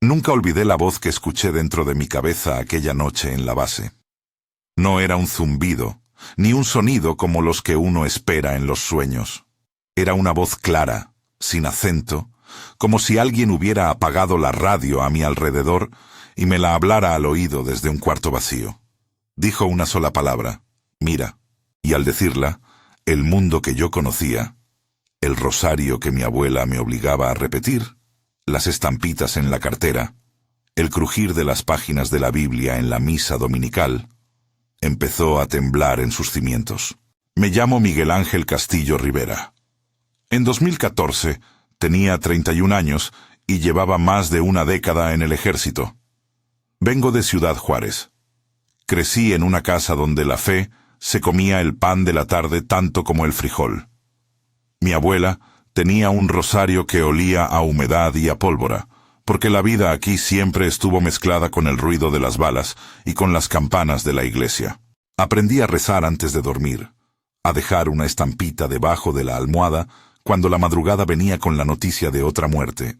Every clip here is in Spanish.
Nunca olvidé la voz que escuché dentro de mi cabeza aquella noche en la base. No era un zumbido, ni un sonido como los que uno espera en los sueños. Era una voz clara, sin acento, como si alguien hubiera apagado la radio a mi alrededor y me la hablara al oído desde un cuarto vacío. Dijo una sola palabra: mira, y al decirla, el mundo que yo conocía, el rosario que mi abuela me obligaba a repetir, las estampitas en la cartera, el crujir de las páginas de la Biblia en la misa dominical, empezó a temblar en sus cimientos. Me llamo Miguel Ángel Castillo Rivera. En 2014 tenía 31 años y llevaba más de una década en el ejército. Vengo de Ciudad Juárez. Crecí en una casa donde la fe se comía el pan de la tarde tanto como el frijol. Mi abuela tenía un rosario que olía a humedad y a pólvora, porque la vida aquí siempre estuvo mezclada con el ruido de las balas y con las campanas de la iglesia. Aprendí a rezar antes de dormir, a dejar una estampita debajo de la almohada cuando la madrugada venía con la noticia de otra muerte.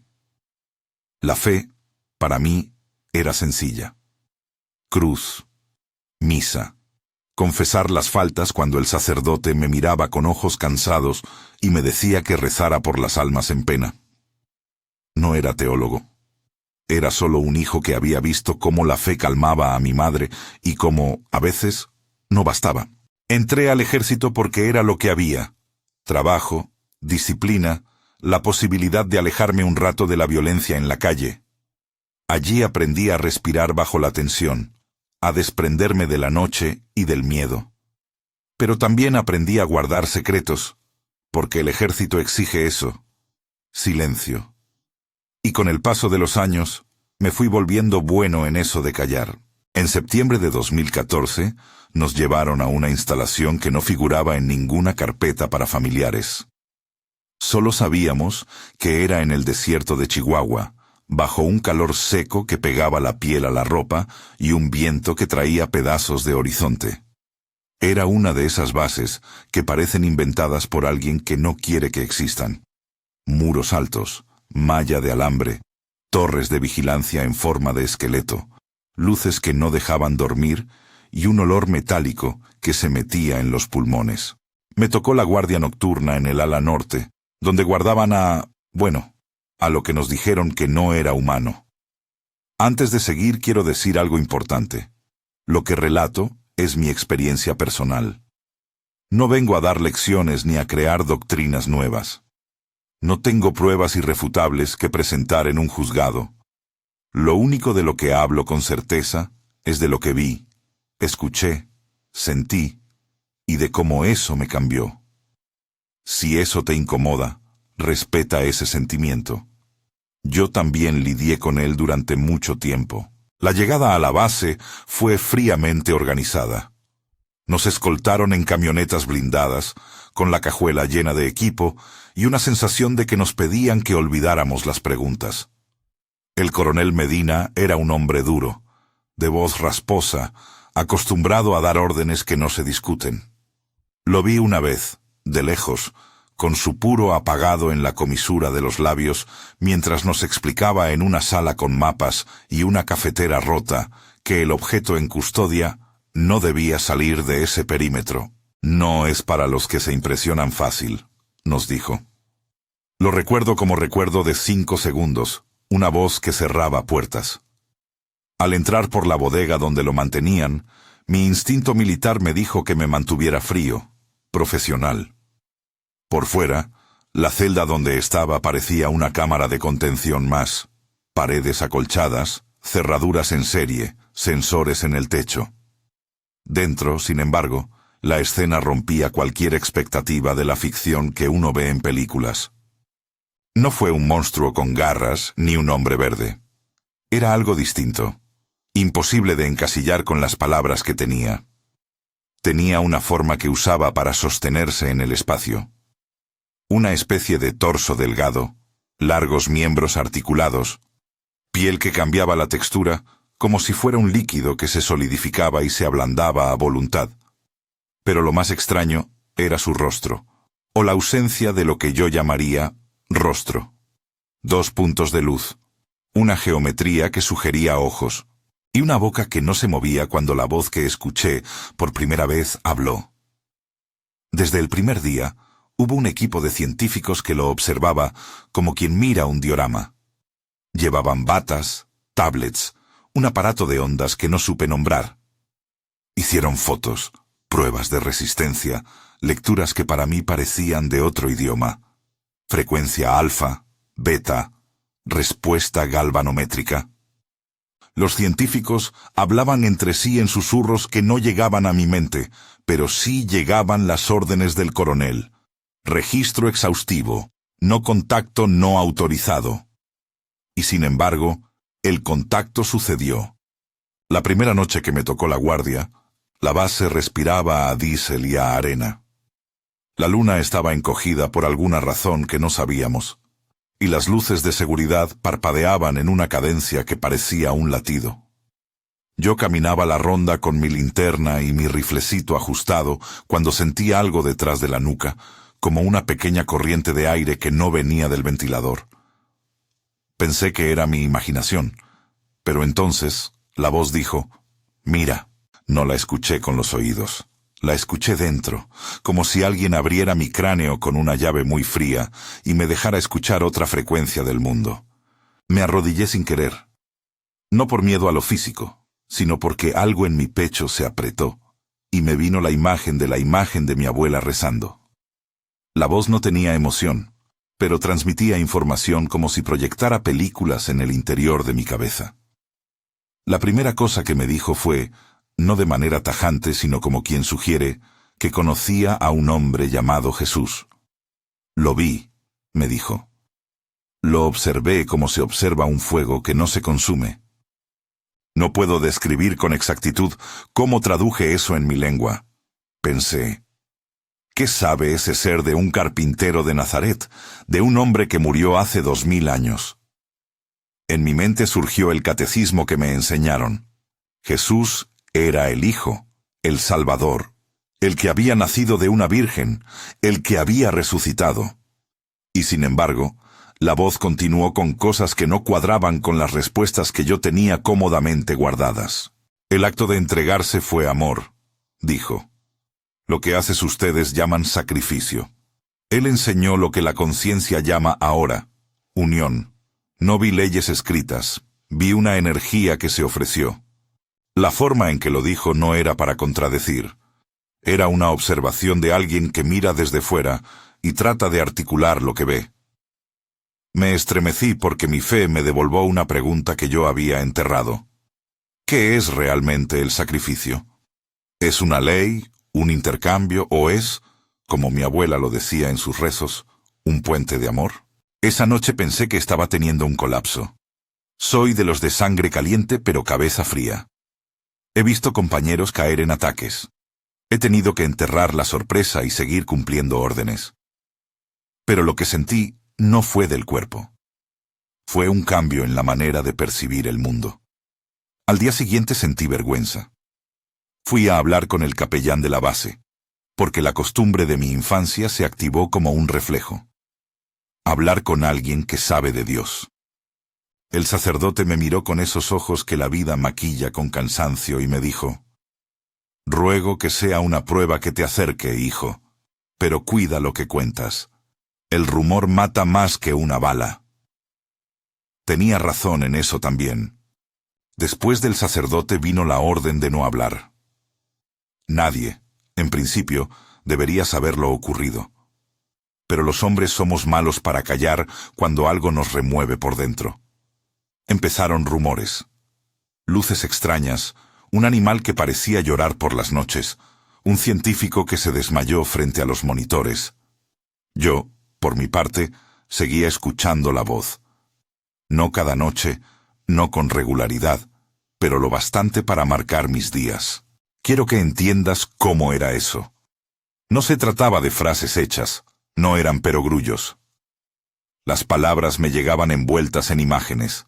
La fe, para mí, era sencilla. Cruz, misa, confesar las faltas cuando el sacerdote me miraba con ojos cansados y me decía que rezara por las almas en pena. No era teólogo. Era solo un hijo que había visto cómo la fe calmaba a mi madre y cómo, a veces, no bastaba. Entré al ejército porque era lo que había: trabajo, disciplina, la posibilidad de alejarme un rato de la violencia en la calle. Allí aprendí a respirar bajo la tensión, a desprenderme de la noche y del miedo. Pero también aprendí a guardar secretos, porque el ejército exige eso: silencio. Y con el paso de los años, me fui volviendo bueno en eso de callar. En septiembre de 2014, nos llevaron a una instalación que no figuraba en ninguna carpeta para familiares. Solo sabíamos que era en el desierto de Chihuahua, bajo un calor seco que pegaba la piel a la ropa y un viento que traía pedazos de horizonte. Era una de esas bases que parecen inventadas por alguien que no quiere que existan. Muros altos, malla de alambre, torres de vigilancia en forma de esqueleto, luces que no dejaban dormir y un olor metálico que se metía en los pulmones. Me tocó la guardia nocturna en el ala norte, donde guardaban a lo que nos dijeron que no era humano. Antes de seguir, quiero decir algo importante. Lo que relato es mi experiencia personal. No vengo a dar lecciones ni a crear doctrinas nuevas. No tengo pruebas irrefutables que presentar en un juzgado. Lo único de lo que hablo con certeza es de lo que vi, escuché, sentí y de cómo eso me cambió. Si eso te incomoda, respeta ese sentimiento. Yo también lidié con él durante mucho tiempo. La llegada a la base fue fríamente organizada. Nos escoltaron en camionetas blindadas, con la cajuela llena de equipo y una sensación de que nos pedían que olvidáramos las preguntas. El coronel Medina era un hombre duro, de voz rasposa, acostumbrado a dar órdenes que no se discuten. Lo vi una vez, de lejos, con su puro apagado en la comisura de los labios, mientras nos explicaba en una sala con mapas y una cafetera rota que el objeto en custodia no debía salir de ese perímetro. No es para los que se impresionan fácil, nos dijo. Lo recuerdo como recuerdo de 5 segundos, una voz que cerraba puertas. Al entrar por la bodega donde lo mantenían, mi instinto militar me dijo que me mantuviera frío, profesional. Por fuera, la celda donde estaba parecía una cámara de contención más. Paredes acolchadas, cerraduras en serie, sensores en el techo. Dentro, sin embargo, la escena rompía cualquier expectativa de la ficción que uno ve en películas. No fue un monstruo con garras ni un hombre verde. Era algo distinto, imposible de encasillar con las palabras que tenía. Tenía una forma que usaba para sostenerse en el espacio. Una especie de torso delgado, largos miembros articulados, piel que cambiaba la textura como si fuera un líquido que se solidificaba y se ablandaba a voluntad. Pero lo más extraño era su rostro, o la ausencia de lo que yo llamaría rostro. 2 puntos de luz, una geometría que sugería ojos, y una boca que no se movía cuando la voz que escuché por primera vez habló. Desde el primer día, hubo un equipo de científicos que lo observaba como quien mira un diorama. Llevaban batas, tablets, un aparato de ondas que no supe nombrar. Hicieron fotos, pruebas de resistencia, lecturas que para mí parecían de otro idioma. Frecuencia alfa, beta, respuesta galvanométrica. Los científicos hablaban entre sí en susurros que no llegaban a mi mente, pero sí llegaban las órdenes del coronel. Registro exhaustivo, no contacto no autorizado. Y sin embargo, el contacto sucedió. La primera noche que me tocó la guardia, la base respiraba a diésel y a arena. La luna estaba encogida por alguna razón que no sabíamos, y las luces de seguridad parpadeaban en una cadencia que parecía un latido. Yo caminaba la ronda con mi linterna y mi riflecito ajustado cuando sentí algo detrás de la nuca, como una pequeña corriente de aire que no venía del ventilador. Pensé que era mi imaginación, pero entonces la voz dijo, «Mira». No la escuché con los oídos. La escuché dentro, como si alguien abriera mi cráneo con una llave muy fría y me dejara escuchar otra frecuencia del mundo. Me arrodillé sin querer. No por miedo a lo físico, sino porque algo en mi pecho se apretó, y me vino la imagen de mi abuela rezando. La voz no tenía emoción, pero transmitía información como si proyectara películas en el interior de mi cabeza. La primera cosa que me dijo fue, no de manera tajante, sino como quien sugiere, que conocía a un hombre llamado Jesús. Lo vi, me dijo. Lo observé como se observa un fuego que no se consume. No puedo describir con exactitud cómo traduje eso en mi lengua. Pensé, ¿qué sabe ese ser de un carpintero de Nazaret, de un hombre que murió hace 2000 años? En mi mente surgió el catecismo que me enseñaron. Jesús era el Hijo, el Salvador, el que había nacido de una virgen, el que había resucitado. Y sin embargo, la voz continuó con cosas que no cuadraban con las respuestas que yo tenía cómodamente guardadas. El acto de entregarse fue amor, dijo. Lo que haces ustedes llaman sacrificio. Él enseñó lo que la conciencia llama ahora, unión. No vi leyes escritas, vi una energía que se ofreció. La forma en que lo dijo no era para contradecir. Era una observación de alguien que mira desde fuera y trata de articular lo que ve. Me estremecí porque mi fe me devolvió una pregunta que yo había enterrado. ¿Qué es realmente el sacrificio? ¿Es una ley, un intercambio o es, como mi abuela lo decía en sus rezos, un puente de amor? Esa noche pensé que estaba teniendo un colapso. Soy de los de sangre caliente pero cabeza fría. He visto compañeros caer en ataques. He tenido que enterrar la sorpresa y seguir cumpliendo órdenes. Pero lo que sentí no fue del cuerpo. Fue un cambio en la manera de percibir el mundo. Al día siguiente sentí vergüenza. Fui a hablar con el capellán de la base, porque la costumbre de mi infancia se activó como un reflejo. Hablar con alguien que sabe de Dios. El sacerdote me miró con esos ojos que la vida maquilla con cansancio y me dijo, «Ruego que sea una prueba que te acerque, hijo, pero cuida lo que cuentas. El rumor mata más que una bala». Tenía razón en eso también. Después del sacerdote vino la orden de no hablar. Nadie, en principio, debería saber lo ocurrido. Pero los hombres somos malos para callar cuando algo nos remueve por dentro. Empezaron rumores. Luces extrañas, un animal que parecía llorar por las noches, un científico que se desmayó frente a los monitores. Yo, por mi parte, seguía escuchando la voz. No cada noche, no con regularidad, pero lo bastante para marcar mis días. Quiero que entiendas cómo era eso. No se trataba de frases hechas, no eran perogrullos. Las palabras me llegaban envueltas en imágenes.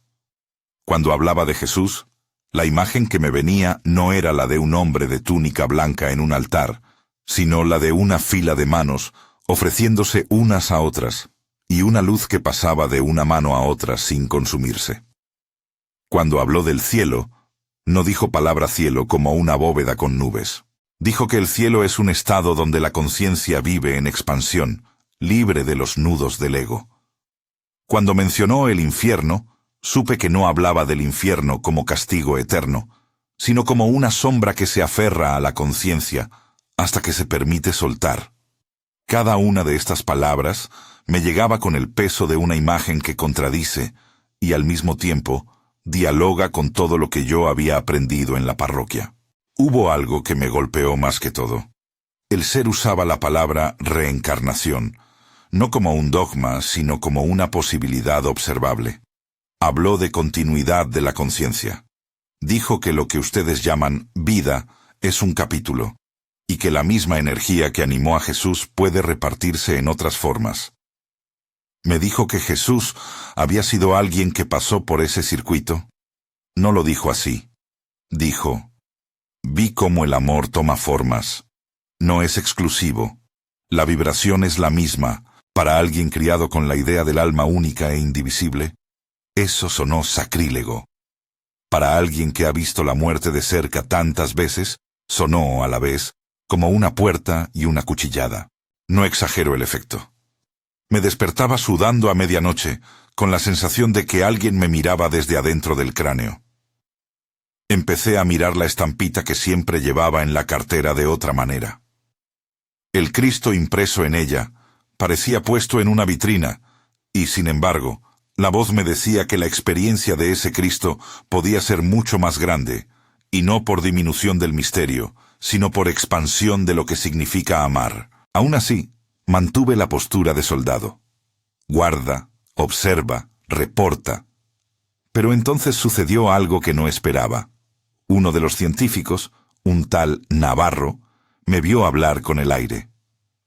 Cuando hablaba de Jesús, la imagen que me venía no era la de un hombre de túnica blanca en un altar, sino la de una fila de manos, ofreciéndose unas a otras, y una luz que pasaba de una mano a otra sin consumirse. Cuando habló del cielo, no dijo palabra cielo como una bóveda con nubes. Dijo que el cielo es un estado donde la conciencia vive en expansión, libre de los nudos del ego. Cuando mencionó el infierno, supe que no hablaba del infierno como castigo eterno, sino como una sombra que se aferra a la conciencia hasta que se permite soltar. Cada una de estas palabras me llegaba con el peso de una imagen que contradice y al mismo tiempo dialoga con todo lo que yo había aprendido en la parroquia. Hubo algo que me golpeó más que todo. El ser usaba la palabra reencarnación, no como un dogma, sino como una posibilidad observable. Habló de continuidad de la conciencia. Dijo que lo que ustedes llaman vida es un capítulo, y que la misma energía que animó a Jesús puede repartirse en otras formas. Me dijo que Jesús había sido alguien que pasó por ese circuito. No lo dijo así. Dijo: vi cómo el amor toma formas. No es exclusivo. La vibración es la misma. Para alguien criado con la idea del alma única e indivisible, eso sonó sacrílego. Para alguien que ha visto la muerte de cerca tantas veces, sonó a la vez como una puerta y una cuchillada. No exagero el efecto. Me despertaba sudando a medianoche, con la sensación de que alguien me miraba desde adentro del cráneo. Empecé a mirar la estampita que siempre llevaba en la cartera de otra manera. El Cristo impreso en ella parecía puesto en una vitrina, y sin embargo, la voz me decía que la experiencia de ese Cristo podía ser mucho más grande, y no por disminución del misterio, sino por expansión de lo que significa amar. Aún así, mantuve la postura de soldado. Guarda, observa, reporta. Pero entonces sucedió algo que no esperaba. Uno de los científicos, un tal Navarro, me vio hablar con el aire.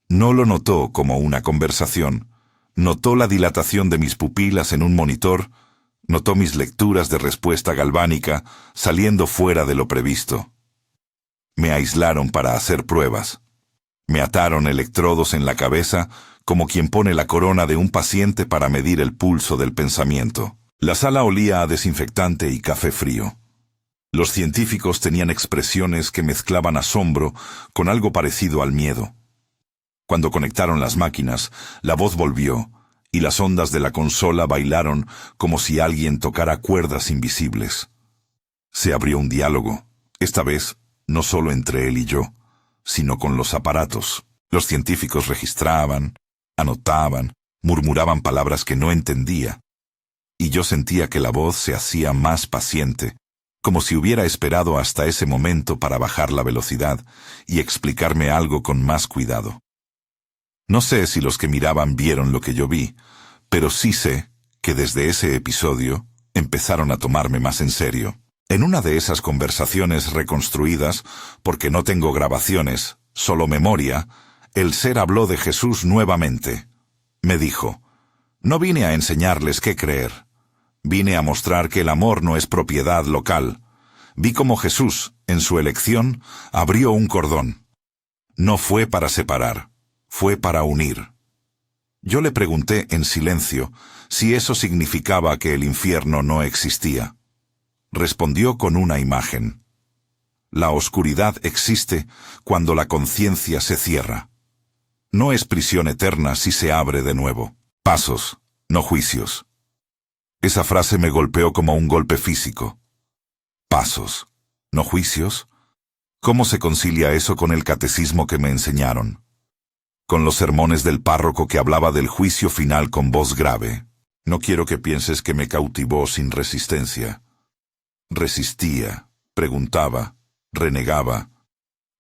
No lo notó como una conversación. Notó la dilatación de mis pupilas en un monitor, notó mis lecturas de respuesta galvánica saliendo fuera de lo previsto. Me aislaron para hacer pruebas. Me ataron electrodos en la cabeza como quien pone la corona de un paciente para medir el pulso del pensamiento. La sala olía a desinfectante y café frío. Los científicos tenían expresiones que mezclaban asombro con algo parecido al miedo. Cuando conectaron las máquinas, la voz volvió, y las ondas de la consola bailaron como si alguien tocara cuerdas invisibles. Se abrió un diálogo, esta vez no solo entre él y yo, sino con los aparatos. Los científicos registraban, anotaban, murmuraban palabras que no entendía, y yo sentía que la voz se hacía más paciente, como si hubiera esperado hasta ese momento para bajar la velocidad y explicarme algo con más cuidado. No sé si los que miraban vieron lo que yo vi, pero sí sé que desde ese episodio empezaron a tomarme más en serio. En una de esas conversaciones reconstruidas, porque no tengo grabaciones, solo memoria, el ser habló de Jesús nuevamente. Me dijo: no vine a enseñarles qué creer. Vine a mostrar que el amor no es propiedad local. Vi cómo Jesús, en su elección, abrió un cordón. No fue para separar. Fue para unir. Yo le pregunté en silencio si eso significaba que el infierno no existía. Respondió con una imagen. La oscuridad existe cuando la conciencia se cierra. No es prisión eterna si se abre de nuevo. Pasos, no juicios. Esa frase me golpeó como un golpe físico. Pasos, no juicios. ¿Cómo se concilia eso con el catecismo que me enseñaron? Con los sermones del párroco que hablaba del juicio final con voz grave. No quiero que pienses que me cautivó sin resistencia. Resistía, preguntaba, renegaba.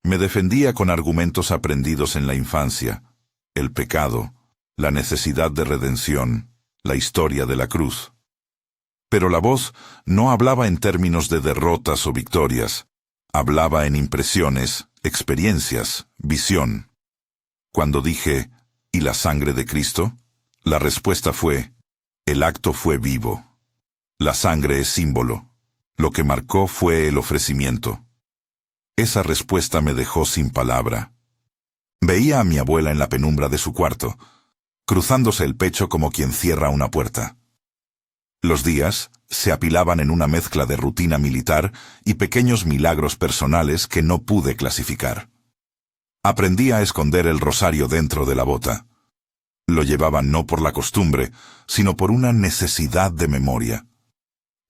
Me defendía con argumentos aprendidos en la infancia: el pecado, la necesidad de redención, la historia de la cruz. Pero la voz no hablaba en términos de derrotas o victorias. Hablaba en impresiones, experiencias, visión. Cuando dije: ¿y la sangre de Cristo?, la respuesta fue: el acto fue vivo. La sangre es símbolo. Lo que marcó fue el ofrecimiento. Esa respuesta me dejó sin palabra. Veía a mi abuela en la penumbra de su cuarto, cruzándose el pecho como quien cierra una puerta. Los días se apilaban en una mezcla de rutina militar y pequeños milagros personales que no pude clasificar. Aprendí a esconder el rosario dentro de la bota. Lo llevaba no por la costumbre, sino por una necesidad de memoria.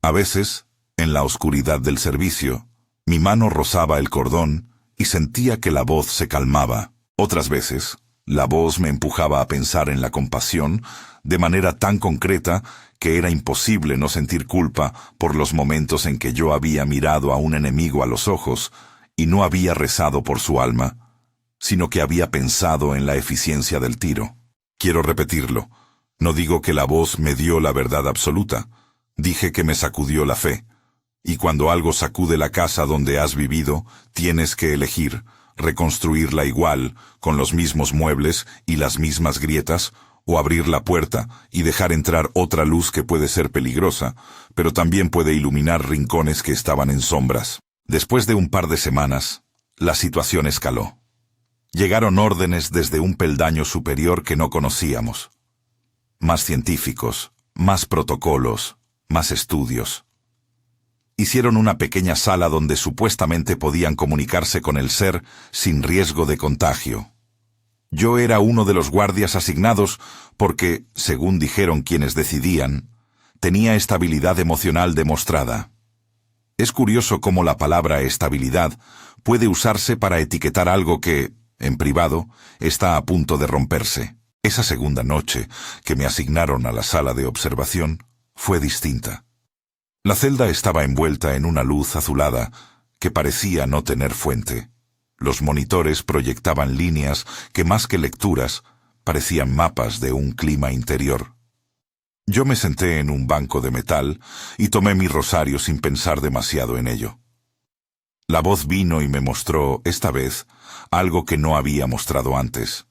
A veces, en la oscuridad del servicio, mi mano rozaba el cordón y sentía que la voz se calmaba. Otras veces, la voz me empujaba a pensar en la compasión de manera tan concreta que era imposible no sentir culpa por los momentos en que yo había mirado a un enemigo a los ojos y no había rezado por su alma, sino que había pensado en la eficiencia del tiro. Quiero repetirlo. No digo que la voz me dio la verdad absoluta. Dije que me sacudió la fe. Y cuando algo sacude la casa donde has vivido, tienes que elegir reconstruirla igual, con los mismos muebles y las mismas grietas, o abrir la puerta y dejar entrar otra luz que puede ser peligrosa, pero también puede iluminar rincones que estaban en sombras. Después de un par de semanas, la situación escaló. Llegaron órdenes desde un peldaño superior que no conocíamos. Más científicos, más protocolos, más estudios. Hicieron una pequeña sala donde supuestamente podían comunicarse con el ser sin riesgo de contagio. Yo era uno de los guardias asignados porque, según dijeron quienes decidían, tenía estabilidad emocional demostrada. Es curioso cómo la palabra estabilidad puede usarse para etiquetar algo que, en privado, está a punto de romperse. Esa segunda noche que me asignaron a la sala de observación fue distinta. La celda estaba envuelta en una luz azulada que parecía no tener fuente. Los monitores proyectaban líneas que más que lecturas parecían mapas de un clima interior. Yo me senté en un banco de metal y tomé mi rosario sin pensar demasiado en ello. La voz vino y me mostró, esta vez, algo que no había mostrado antes.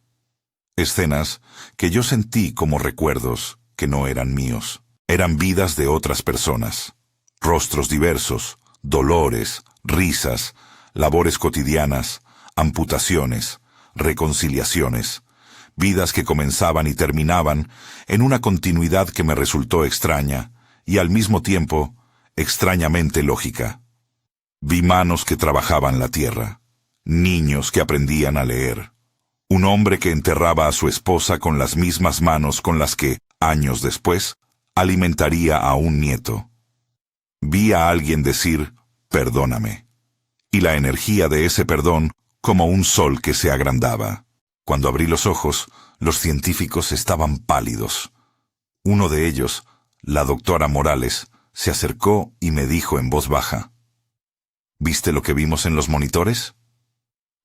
Escenas que yo sentí como recuerdos que no eran míos. Eran vidas de otras personas. Rostros diversos, dolores, risas, labores cotidianas, amputaciones, reconciliaciones, vidas que comenzaban y terminaban en una continuidad que me resultó extraña y al mismo tiempo extrañamente lógica. Vi manos que trabajaban la tierra, niños que aprendían a leer, un hombre que enterraba a su esposa con las mismas manos con las que, años después, alimentaría a un nieto. Vi a alguien decir, perdóname, y la energía de ese perdón como un sol que se agrandaba. Cuando abrí los ojos, los científicos estaban pálidos. Uno de ellos, la doctora Morales, se acercó y me dijo en voz baja, ¿viste lo que vimos en los monitores?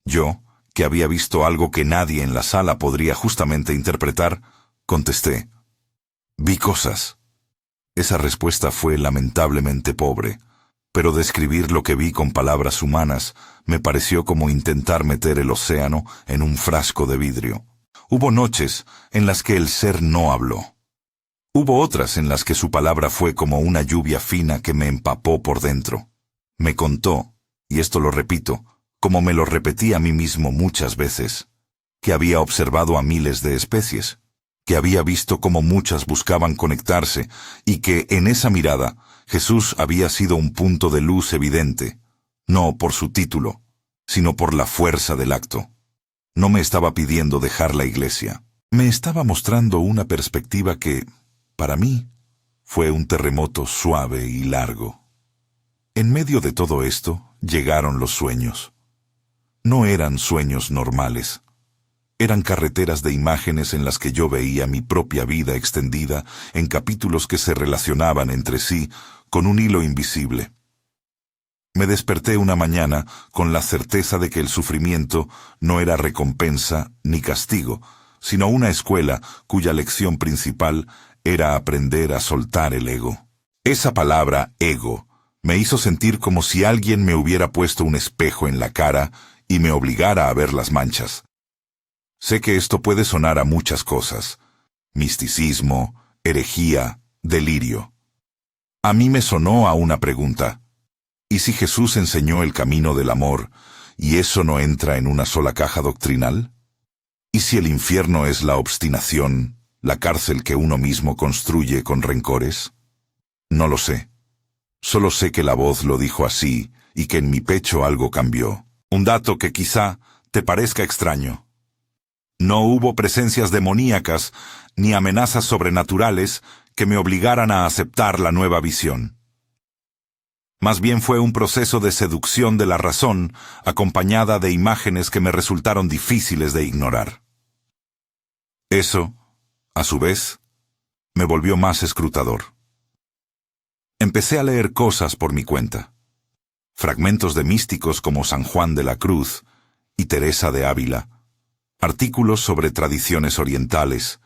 Yo, que había visto algo que nadie en la sala podría justamente interpretar, contesté, vi cosas. Esa respuesta fue lamentablemente pobre, pero describir lo que vi con palabras humanas me pareció como intentar meter el océano en un frasco de vidrio. Hubo noches en las que el ser no habló. Hubo otras en las que su palabra fue como una lluvia fina que me empapó por dentro. Me contó, y esto lo repito, como me lo repetí a mí mismo muchas veces, que había observado a miles de especies, que había visto cómo muchas buscaban conectarse y que en esa mirada Jesús había sido un punto de luz evidente, no por su título, sino por la fuerza del acto. No me estaba pidiendo dejar la iglesia. Me estaba mostrando una perspectiva que, para mí, fue un terremoto suave y largo. En medio de todo esto, llegaron los sueños. No eran sueños normales. Eran carreteras de imágenes en las que yo veía mi propia vida extendida en capítulos que se relacionaban entre sí con un hilo invisible. Me desperté una mañana con la certeza de que el sufrimiento no era recompensa ni castigo, sino una escuela cuya lección principal era aprender a soltar el ego. Esa palabra, ego, me hizo sentir como si alguien me hubiera puesto un espejo en la cara y me obligara a ver las manchas. Sé que esto puede sonar a muchas cosas: misticismo, herejía, delirio. A mí me sonó a una pregunta. ¿Y si Jesús enseñó el camino del amor, y eso no entra en una sola caja doctrinal? ¿Y si el infierno es la obstinación, la cárcel que uno mismo construye con rencores? No lo sé. Solo sé que la voz lo dijo así y que en mi pecho algo cambió. Un dato que quizá te parezca extraño. No hubo presencias demoníacas ni amenazas sobrenaturales que me obligaran a aceptar la nueva visión. Más bien fue un proceso de seducción de la razón, acompañada de imágenes que me resultaron difíciles de ignorar. Eso, a su vez, me volvió más escrutador. Empecé a leer cosas por mi cuenta. Fragmentos de místicos como San Juan de la Cruz y Teresa de Ávila, artículos sobre tradiciones orientales,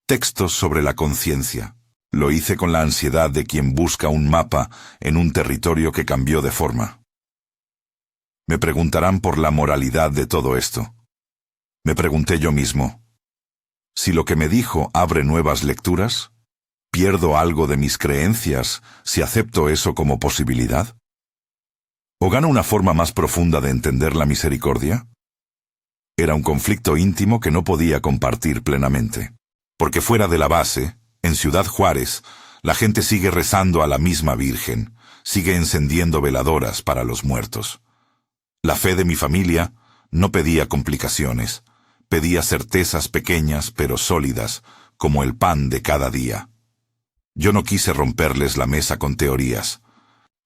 textos sobre la conciencia. Lo hice con la ansiedad de quien busca un mapa en un territorio que cambió de forma. Me preguntarán por la moralidad de todo esto. Me pregunté yo mismo, si lo que me dijo abre nuevas lecturas, ¿pierdo algo de mis creencias si acepto eso como posibilidad? ¿O gano una forma más profunda de entender la misericordia? Era un conflicto íntimo que no podía compartir plenamente, porque fuera de la base, en Ciudad Juárez, la gente sigue rezando a la misma Virgen, sigue encendiendo veladoras para los muertos. La fe de mi familia no pedía complicaciones, pedía certezas pequeñas pero sólidas, como el pan de cada día. Yo no quise romperles la mesa con teorías.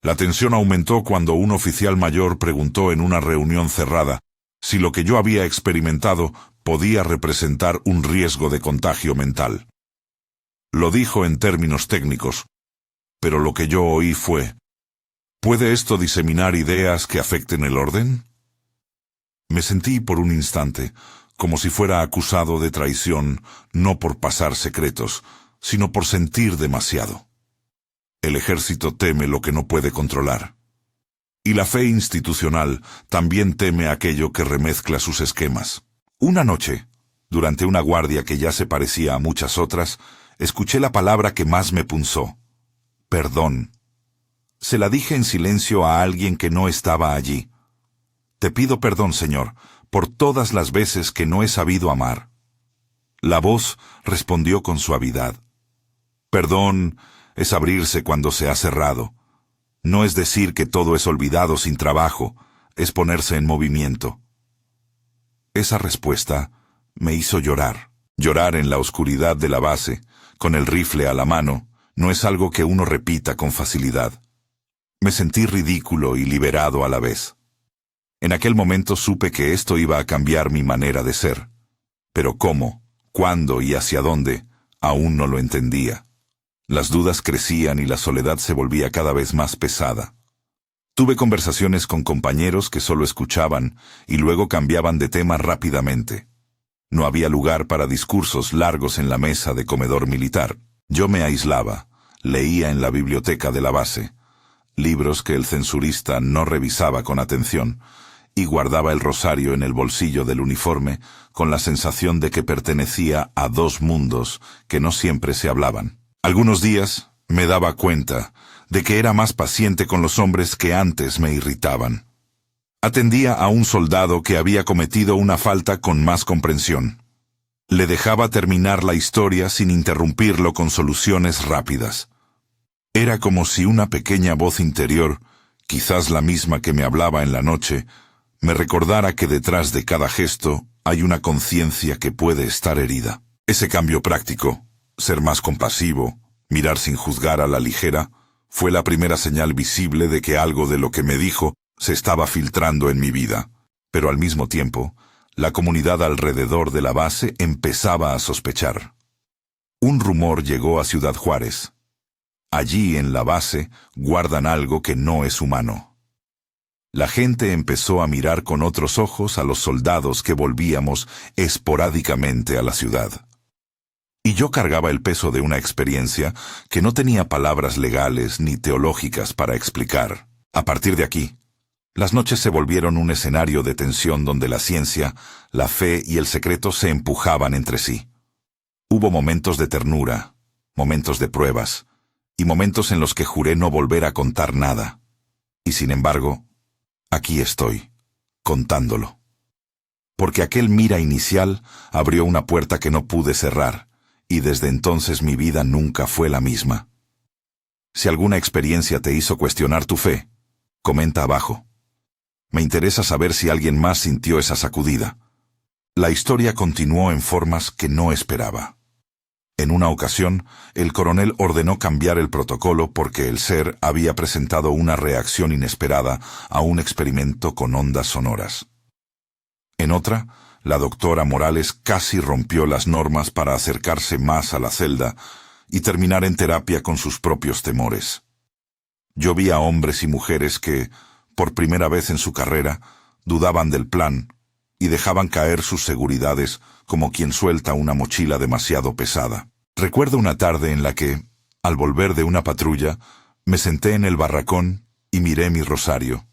La tensión aumentó cuando un oficial mayor preguntó en una reunión cerrada si lo que yo había experimentado podía representar un riesgo de contagio mental. Lo dijo en términos técnicos, pero lo que yo oí fue, ¿puede esto diseminar ideas que afecten el orden? Me sentí por un instante como si fuera acusado de traición, no por pasar secretos, sino por sentir demasiado. El ejército teme lo que no puede controlar. Y la fe institucional también teme aquello que remezcla sus esquemas. Una noche, durante una guardia que ya se parecía a muchas otras, escuché la palabra que más me punzó: perdón. Se la dije en silencio a alguien que no estaba allí. Te pido perdón, Señor, por todas las veces que no he sabido amar. La voz respondió con suavidad. Perdón es abrirse cuando se ha cerrado. No es decir que todo es olvidado sin trabajo, es ponerse en movimiento. Esa respuesta me hizo llorar. Llorar en la oscuridad de la base, con el rifle a la mano, no es algo que uno repita con facilidad. Me sentí ridículo y liberado a la vez. En aquel momento supe que esto iba a cambiar mi manera de ser. Pero cómo, cuándo y hacia dónde, aún no lo entendía. Las dudas crecían y la soledad se volvía cada vez más pesada. Tuve conversaciones con compañeros que solo escuchaban y luego cambiaban de tema rápidamente. No había lugar para discursos largos en la mesa de comedor militar. Yo me aislaba, leía en la biblioteca de la base, libros que el censurista no revisaba con atención, y guardaba el rosario en el bolsillo del uniforme con la sensación de que pertenecía a dos mundos que no siempre se hablaban. Algunos días me daba cuenta de que era más paciente con los hombres que antes me irritaban. Atendía a un soldado que había cometido una falta con más comprensión. Le dejaba terminar la historia sin interrumpirlo con soluciones rápidas. Era como si una pequeña voz interior, quizás la misma que me hablaba en la noche, me recordara que detrás de cada gesto hay una conciencia que puede estar herida. Ese cambio práctico, ser más compasivo, mirar sin juzgar a la ligera, fue la primera señal visible de que algo de lo que me dijo se estaba filtrando en mi vida. Pero al mismo tiempo, la comunidad alrededor de la base empezaba a sospechar. Un rumor llegó a Ciudad Juárez. Allí en la base guardan algo que no es humano. La gente empezó a mirar con otros ojos a los soldados que volvíamos esporádicamente a la ciudad. Y yo cargaba el peso de una experiencia que no tenía palabras legales ni teológicas para explicar. A partir de aquí, las noches se volvieron un escenario de tensión donde la ciencia, la fe y el secreto se empujaban entre sí. Hubo momentos de ternura, momentos de pruebas, y momentos en los que juré no volver a contar nada. Y sin embargo, aquí estoy, contándolo. Porque aquel mira inicial abrió una puerta que no pude cerrar, y desde entonces mi vida nunca fue la misma. Si alguna experiencia te hizo cuestionar tu fe, comenta abajo. Me interesa saber si alguien más sintió esa sacudida. La historia continuó en formas que no esperaba. En una ocasión, el coronel ordenó cambiar el protocolo porque el ser había presentado una reacción inesperada a un experimento con ondas sonoras. En otra, la doctora Morales casi rompió las normas para acercarse más a la celda y terminar en terapia con sus propios temores. Yo vi a hombres y mujeres que, por primera vez en su carrera, dudaban del plan y dejaban caer sus seguridades como quien suelta una mochila demasiado pesada. Recuerdo una tarde en la que, al volver de una patrulla, me senté en el barracón y miré mi rosario.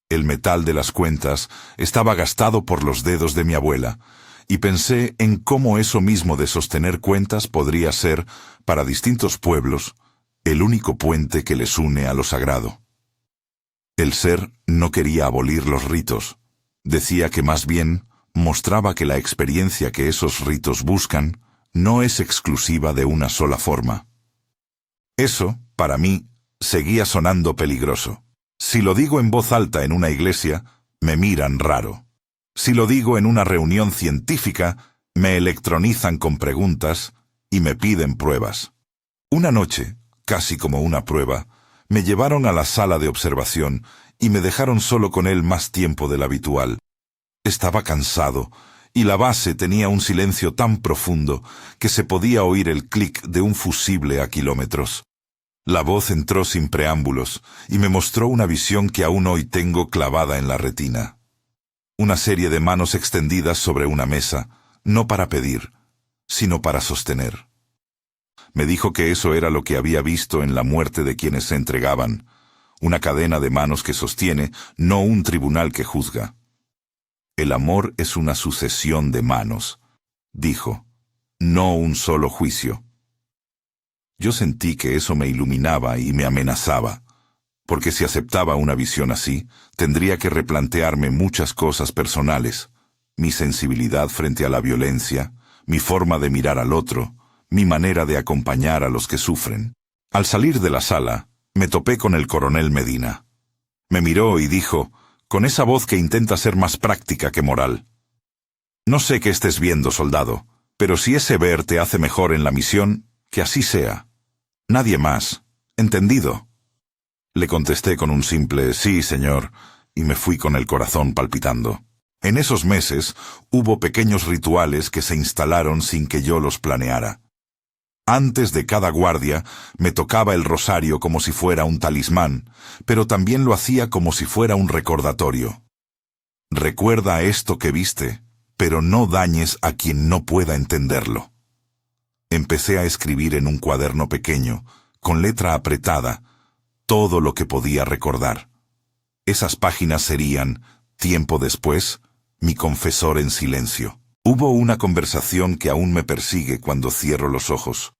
El metal de las cuentas estaba gastado por los dedos de mi abuela, y pensé en cómo eso mismo de sostener cuentas podría ser, para distintos pueblos, el único puente que les une a lo sagrado. El ser no quería abolir los ritos. Decía que más bien mostraba que la experiencia que esos ritos buscan no es exclusiva de una sola forma. Eso, para mí, seguía sonando peligroso. Si lo digo en voz alta en una iglesia, me miran raro. Si lo digo en una reunión científica, me electronizan con preguntas y me piden pruebas. Una noche, casi como una prueba, me llevaron a la sala de observación y me dejaron solo con él más tiempo del habitual. Estaba cansado, y la base tenía un silencio tan profundo que se podía oír el clic de un fusible a kilómetros. La voz entró sin preámbulos y me mostró una visión que aún hoy tengo clavada en la retina. Una serie de manos extendidas sobre una mesa, no para pedir, sino para sostener. Me dijo que eso era lo que había visto en la muerte de quienes se entregaban, una cadena de manos que sostiene, no un tribunal que juzga. El amor es una sucesión de manos, dijo, no un solo juicio. Yo sentí que eso me iluminaba y me amenazaba, porque si aceptaba una visión así, tendría que replantearme muchas cosas personales, mi sensibilidad frente a la violencia, mi forma de mirar al otro, mi manera de acompañar a los que sufren. Al salir de la sala, me topé con el coronel Medina. Me miró y dijo, con esa voz que intenta ser más práctica que moral: no sé qué estés viendo, soldado, pero si ese ver te hace mejor en la misión, que así sea. Nadie más. ¿Entendido? Le contesté con un simple sí, señor, y me fui con el corazón palpitando. En esos meses hubo pequeños rituales que se instalaron sin que yo los planeara. Antes de cada guardia me tocaba el rosario como si fuera un talismán, pero también lo hacía como si fuera un recordatorio. Recuerda esto que viste, pero no dañes a quien no pueda entenderlo. Empecé a escribir en un cuaderno pequeño, con letra apretada, todo lo que podía recordar. Esas páginas serían, tiempo después, mi confesor en silencio. Hubo una conversación que aún me persigue cuando cierro los ojos.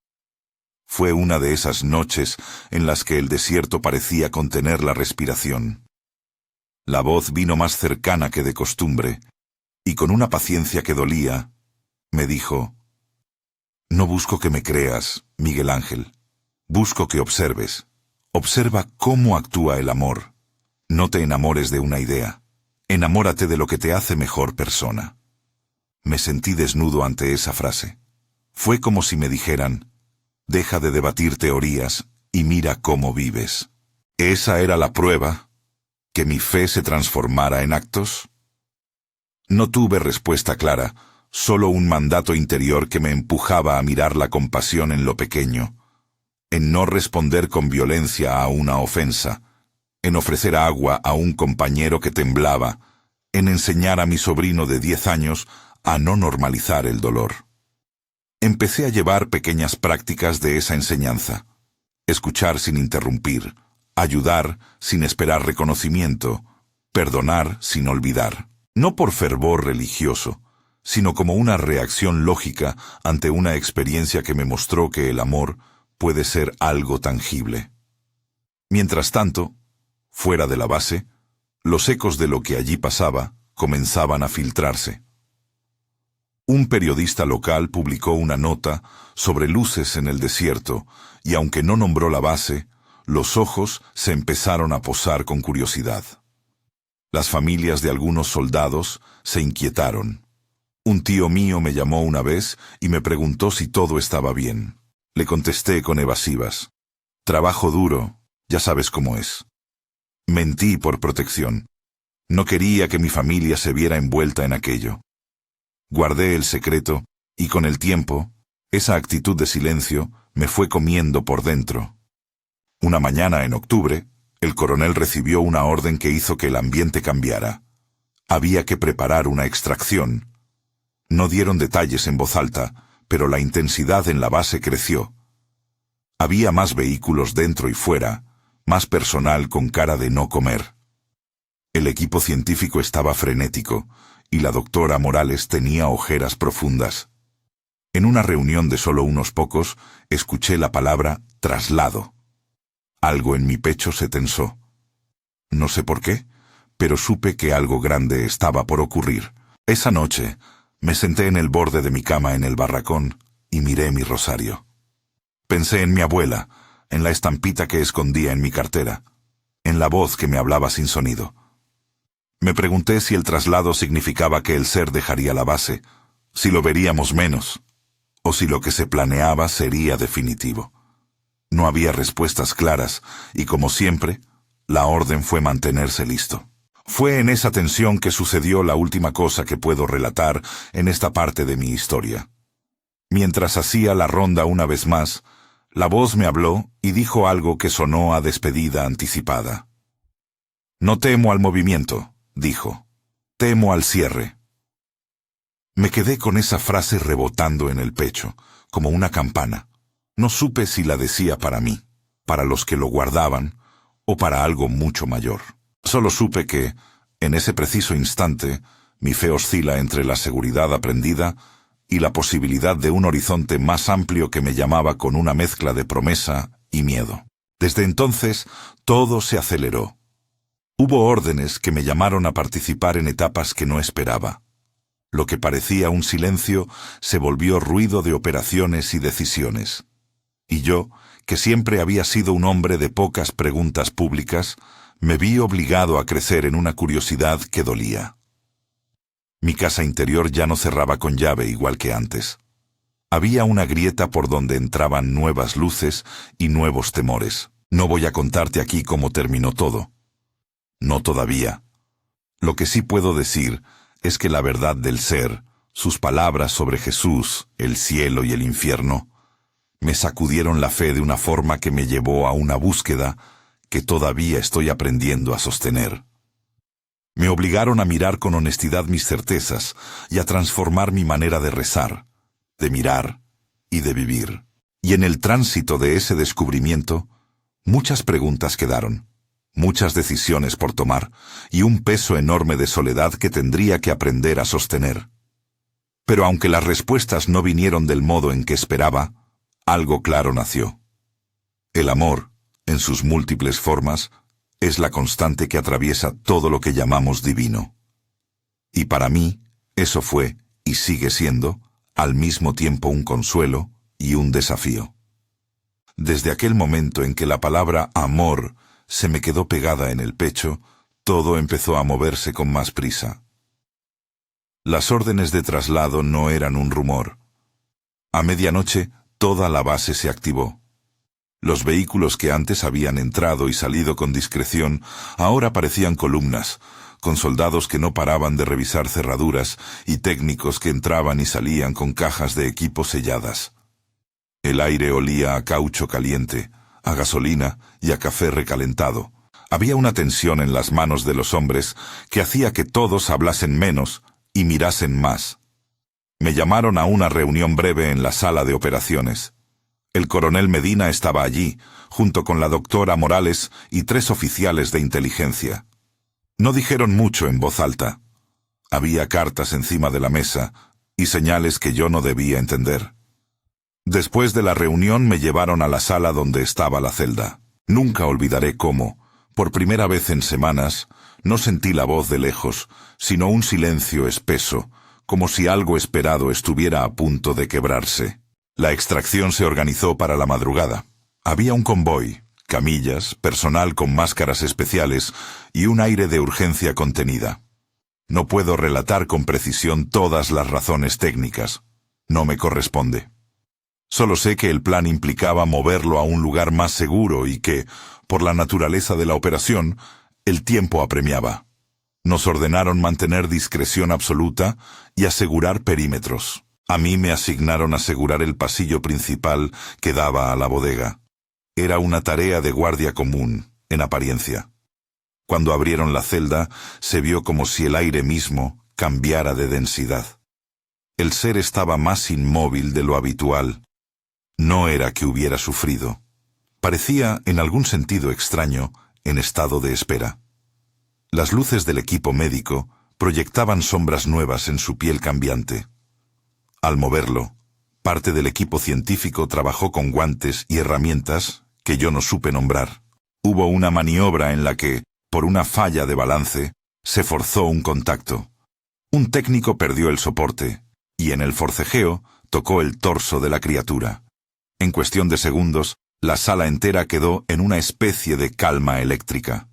Fue una de esas noches en las que el desierto parecía contener la respiración. La voz vino más cercana que de costumbre, y con una paciencia que dolía, me dijo: no busco que me creas, Miguel Ángel. Busco que observes. Observa cómo actúa el amor. No te enamores de una idea. Enamórate de lo que te hace mejor persona. Me sentí desnudo ante esa frase. Fue como si me dijeran: deja de debatir teorías y mira cómo vives. ¿Esa era la prueba? ¿Que mi fe se transformara en actos? No tuve respuesta clara, solo un mandato interior que me empujaba a mirar la compasión en lo pequeño, en no responder con violencia a una ofensa, en ofrecer agua a un compañero que temblaba, en enseñar a mi sobrino de 10 años a no normalizar el dolor. Empecé a llevar pequeñas prácticas de esa enseñanza. Escuchar sin interrumpir, ayudar sin esperar reconocimiento, perdonar sin olvidar. No por fervor religioso, sino como una reacción lógica ante una experiencia que me mostró que el amor puede ser algo tangible. Mientras tanto, fuera de la base, los ecos de lo que allí pasaba comenzaban a filtrarse. Un periodista local publicó una nota sobre luces en el desierto, y aunque no nombró la base, los ojos se empezaron a posar con curiosidad. Las familias de algunos soldados se inquietaron. Un tío mío me llamó una vez y me preguntó si todo estaba bien. Le contesté con evasivas. Trabajo duro, ya sabes cómo es. Mentí por protección. No quería que mi familia se viera envuelta en aquello. Guardé el secreto, y con el tiempo, esa actitud de silencio me fue comiendo por dentro. Una mañana en octubre, el coronel recibió una orden que hizo que el ambiente cambiara. Había que preparar una extracción. No dieron detalles en voz alta, pero la intensidad en la base creció. Había más vehículos dentro y fuera, más personal con cara de no comer. El equipo científico estaba frenético, y la doctora Morales tenía ojeras profundas. En una reunión de solo unos pocos, escuché la palabra traslado. Algo en mi pecho se tensó. No sé por qué, pero supe que algo grande estaba por ocurrir. Esa noche, me senté en el borde de mi cama en el barracón y miré mi rosario. Pensé en mi abuela, en la estampita que escondía en mi cartera, en la voz que me hablaba sin sonido. Me pregunté si el traslado significaba que el ser dejaría la base, si lo veríamos menos, o si lo que se planeaba sería definitivo. No había respuestas claras, y como siempre, la orden fue mantenerse listo. Fue en esa tensión que sucedió la última cosa que puedo relatar en esta parte de mi historia. Mientras hacía la ronda una vez más, la voz me habló y dijo algo que sonó a despedida anticipada. «No temo al movimiento», dijo. «Temo al cierre». Me quedé con esa frase rebotando en el pecho, como una campana. No supe si la decía para mí, para los que lo guardaban, o para algo mucho mayor. Solo supe que, en ese preciso instante, mi fe oscila entre la seguridad aprendida y la posibilidad de un horizonte más amplio que me llamaba con una mezcla de promesa y miedo. Desde entonces, todo se aceleró. Hubo órdenes que me llamaron a participar en etapas que no esperaba. Lo que parecía un silencio se volvió ruido de operaciones y decisiones. Y yo, que siempre había sido un hombre de pocas preguntas públicas, me vi obligado a crecer en una curiosidad que dolía. Mi casa interior ya no cerraba con llave igual que antes. Había una grieta por donde entraban nuevas luces y nuevos temores. No voy a contarte aquí cómo terminó todo. No todavía. Lo que sí puedo decir es que la verdad del ser, sus palabras sobre Jesús, el cielo y el infierno, me sacudieron la fe de una forma que me llevó a una búsqueda que todavía estoy aprendiendo a sostener. Me obligaron a mirar con honestidad mis certezas y a transformar mi manera de rezar, de mirar y de vivir. Y en el tránsito de ese descubrimiento, muchas preguntas quedaron, muchas decisiones por tomar y un peso enorme de soledad que tendría que aprender a sostener. Pero aunque las respuestas no vinieron del modo en que esperaba, algo claro nació. El amor, en sus múltiples formas, es la constante que atraviesa todo lo que llamamos divino. Y para mí, eso fue, y sigue siendo, al mismo tiempo un consuelo y un desafío. Desde aquel momento en que la palabra amor se me quedó pegada en el pecho, todo empezó a moverse con más prisa. Las órdenes de traslado no eran un rumor. A medianoche, toda la base se activó. Los vehículos que antes habían entrado y salido con discreción ahora parecían columnas, con soldados que no paraban de revisar cerraduras y técnicos que entraban y salían con cajas de equipo selladas. El aire olía a caucho caliente, a gasolina y a café recalentado. Había una tensión en las manos de los hombres que hacía que todos hablasen menos y mirasen más. Me llamaron a una reunión breve en la sala de operaciones. El coronel Medina estaba allí, junto con la doctora Morales y 3 oficiales de inteligencia. No dijeron mucho en voz alta. Había cartas encima de la mesa y señales que yo no debía entender. Después de la reunión me llevaron a la sala donde estaba la celda. Nunca olvidaré cómo, por primera vez en semanas, no sentí la voz de lejos, sino un silencio espeso, como si algo esperado estuviera a punto de quebrarse. La extracción se organizó para la madrugada. Había un convoy, camillas, personal con máscaras especiales y un aire de urgencia contenida. No puedo relatar con precisión todas las razones técnicas. No me corresponde. Solo sé que el plan implicaba moverlo a un lugar más seguro y que, por la naturaleza de la operación, el tiempo apremiaba. Nos ordenaron mantener discreción absoluta y asegurar perímetros. A mí me asignaron asegurar el pasillo principal que daba a la bodega. Era una tarea de guardia común, en apariencia. Cuando abrieron la celda, se vio como si el aire mismo cambiara de densidad. El ser estaba más inmóvil de lo habitual. No era que hubiera sufrido. Parecía, en algún sentido extraño, en estado de espera. Las luces del equipo médico proyectaban sombras nuevas en su piel cambiante. Al moverlo, parte del equipo científico trabajó con guantes y herramientas que yo no supe nombrar. Hubo una maniobra en la que, por una falla de balance, se forzó un contacto. Un técnico perdió el soporte, y en el forcejeo tocó el torso de la criatura. En cuestión de segundos, la sala entera quedó en una especie de calma eléctrica.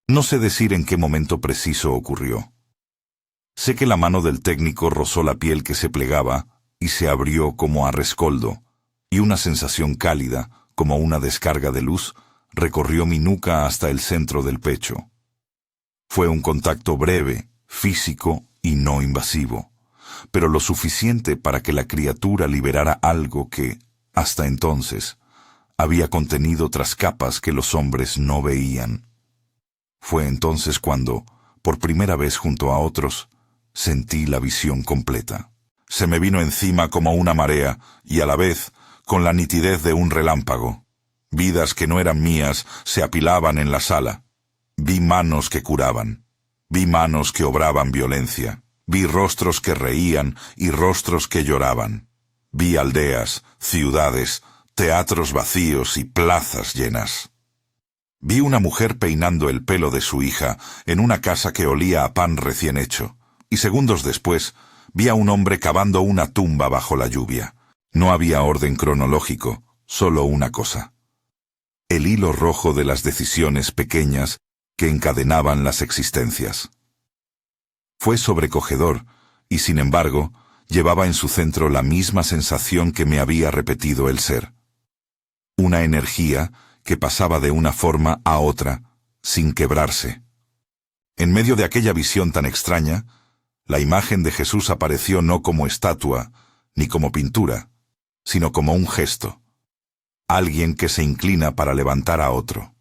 No sé decir en qué momento preciso ocurrió. Sé que la mano del técnico rozó la piel que se plegaba y se abrió como a rescoldo, y una sensación cálida, como una descarga de luz, recorrió mi nuca hasta el centro del pecho. Fue un contacto breve, físico y no invasivo, pero lo suficiente para que la criatura liberara algo que, hasta entonces, había contenido otras capas que los hombres no veían. Fue entonces cuando, por primera vez junto a otros, sentí la visión completa. Se me vino encima como una marea y a la vez con la nitidez de un relámpago. Vidas que no eran mías se apilaban en la sala. Vi manos que curaban. Vi manos que obraban violencia. Vi rostros que reían y rostros que lloraban. Vi aldeas, ciudades, teatros vacíos y plazas llenas. Vi una mujer peinando el pelo de su hija en una casa que olía a pan recién hecho, y segundos después vi a un hombre cavando una tumba bajo la lluvia. No había orden cronológico, solo una cosa: el hilo rojo de las decisiones pequeñas que encadenaban las existencias. Fue sobrecogedor, y sin embargo, llevaba en su centro la misma sensación que me había repetido el ser. Una energía que pasaba de una forma a otra, sin quebrarse. En medio de aquella visión tan extraña, la imagen de Jesús apareció no como estatua, ni como pintura, sino como un gesto. Alguien que se inclina para levantar a otro.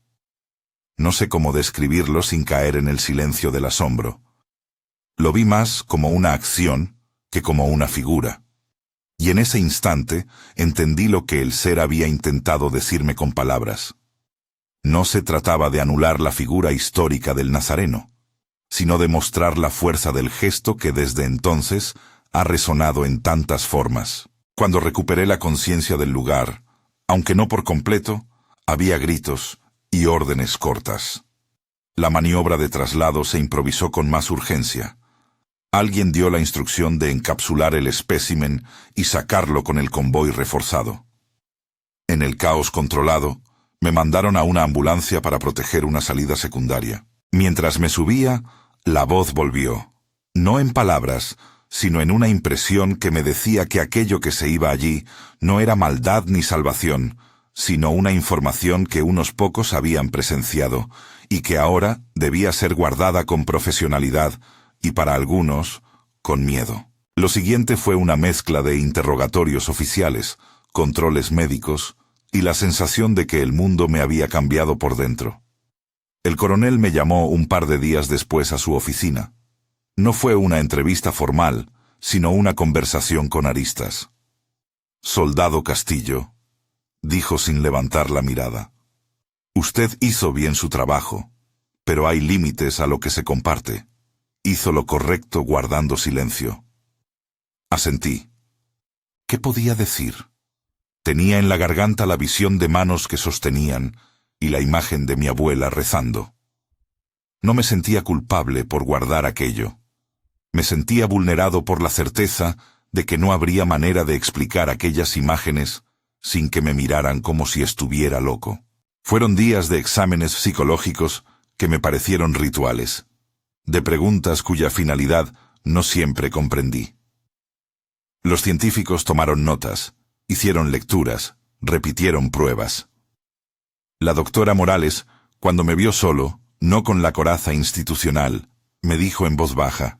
No sé cómo describirlo sin caer en el silencio del asombro. Lo vi más como una acción que como una figura. Y en ese instante entendí lo que el ser había intentado decirme con palabras. No se trataba de anular la figura histórica del Nazareno, sino de mostrar la fuerza del gesto que desde entonces ha resonado en tantas formas. Cuando recuperé la conciencia del lugar, aunque no por completo, había gritos y órdenes cortas. La maniobra de traslado se improvisó con más urgencia. Alguien dio la instrucción de encapsular el espécimen y sacarlo con el convoy reforzado. En el caos controlado, me mandaron a una ambulancia para proteger una salida secundaria. Mientras me subía, la voz volvió, no en palabras, sino en una impresión que me decía que aquello que se iba allí no era maldad ni salvación, sino una información que unos pocos habían presenciado y que ahora debía ser guardada con profesionalidad y para algunos, con miedo. Lo siguiente fue una mezcla de interrogatorios oficiales, controles médicos y la sensación de que el mundo me había cambiado por dentro. El coronel me llamó un par de días después a su oficina. No fue una entrevista formal, sino una conversación con aristas. «Soldado Castillo», dijo sin levantar la mirada, «usted hizo bien su trabajo, pero hay límites a lo que se comparte. Hizo lo correcto guardando silencio». Asentí. ¿Qué podía decir? Tenía en la garganta la visión de manos que sostenían y la imagen de mi abuela rezando. No me sentía culpable por guardar aquello. Me sentía vulnerado por la certeza de que no habría manera de explicar aquellas imágenes sin que me miraran como si estuviera loco. Fueron días de exámenes psicológicos que me parecieron rituales, de preguntas cuya finalidad no siempre comprendí. Los científicos tomaron notas, hicieron lecturas, repitieron pruebas. La doctora Morales, cuando me vio solo, no con la coraza institucional, me dijo en voz baja: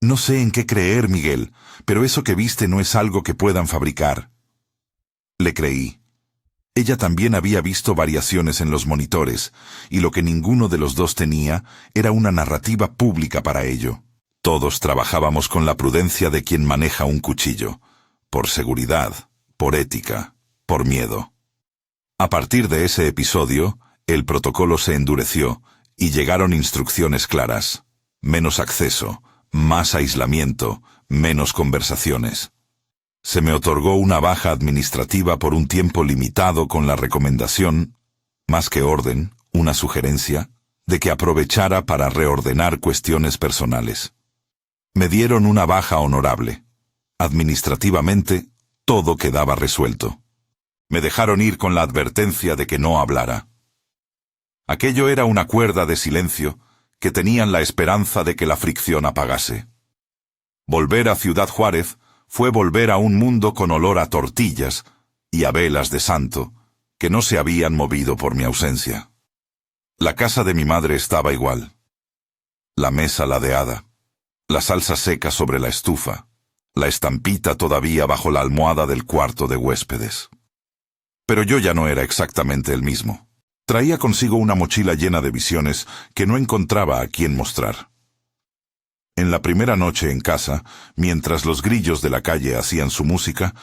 «No sé en qué creer, Miguel, pero eso que viste no es algo que puedan fabricar». Le creí. Ella también había visto variaciones en los monitores, y lo que ninguno de los dos tenía era una narrativa pública para ello. Todos trabajábamos con la prudencia de quien maneja un cuchillo, por seguridad, por ética, por miedo. A partir de ese episodio, el protocolo se endureció y llegaron instrucciones claras: menos acceso, más aislamiento, menos conversaciones. Se me otorgó una baja administrativa por un tiempo limitado con la recomendación, más que orden, una sugerencia, de que aprovechara para reordenar cuestiones personales. Me dieron una baja honorable. Administrativamente, todo quedaba resuelto. Me dejaron ir con la advertencia de que no hablara. Aquello era una cuerda de silencio que tenían la esperanza de que la fricción apagase. Volver a Ciudad Juárez fue volver a un mundo con olor a tortillas y a velas de santo, que no se habían movido por mi ausencia. La casa de mi madre estaba igual. La mesa ladeada, la salsa seca sobre la estufa, la estampita todavía bajo la almohada del cuarto de huéspedes. Pero yo ya no era exactamente el mismo. Traía consigo una mochila llena de visiones que no encontraba a quién mostrar. En la primera noche en casa, mientras los grillos de la calle hacían su música,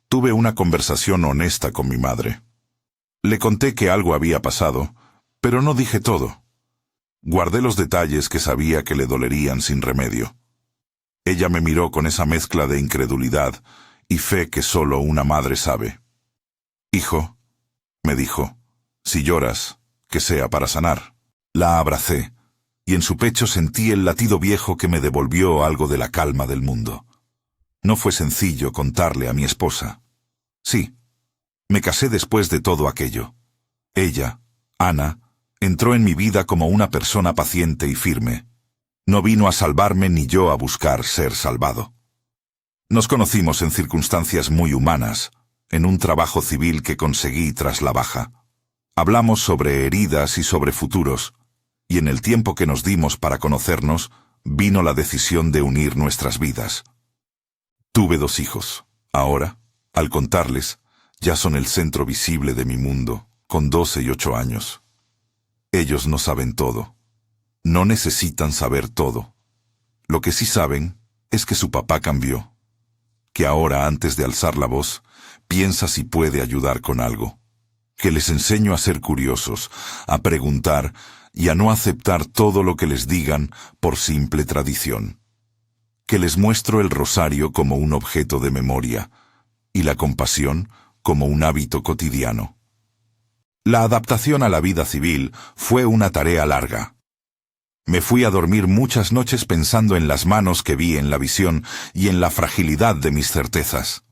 tuve una conversación honesta con mi madre. Le conté que algo había pasado, pero no dije todo. Guardé los detalles que sabía que le dolerían sin remedio. Ella me miró con esa mezcla de incredulidad y fe que solo una madre sabe. «Hijo», me dijo, «si lloras, que sea para sanar». La abracé, y en su pecho sentí el latido viejo que me devolvió algo de la calma del mundo. No fue sencillo contarle a mi esposa. Sí, me casé después de todo aquello. Ella, Ana, entró en mi vida como una persona paciente y firme. No vino a salvarme ni yo a buscar ser salvado. Nos conocimos en circunstancias muy humanas, en un trabajo civil que conseguí tras la baja. Hablamos sobre heridas y sobre futuros, y en el tiempo que nos dimos para conocernos, vino la decisión de unir nuestras vidas. Tuve 2 hijos. Ahora, al contarles, ya son el centro visible de mi mundo, con 12 y 8 años. Ellos no saben todo. No necesitan saber todo. Lo que sí saben es que su papá cambió, que ahora, antes de alzar la voz, piensa si puede ayudar con algo, que les enseño a ser curiosos, a preguntar y a no aceptar todo lo que les digan por simple tradición, que les muestro el rosario como un objeto de memoria y la compasión como un hábito cotidiano. La adaptación a la vida civil fue una tarea larga. Me fui a dormir muchas noches pensando en las manos que vi en la visión y en la fragilidad de mis certezas.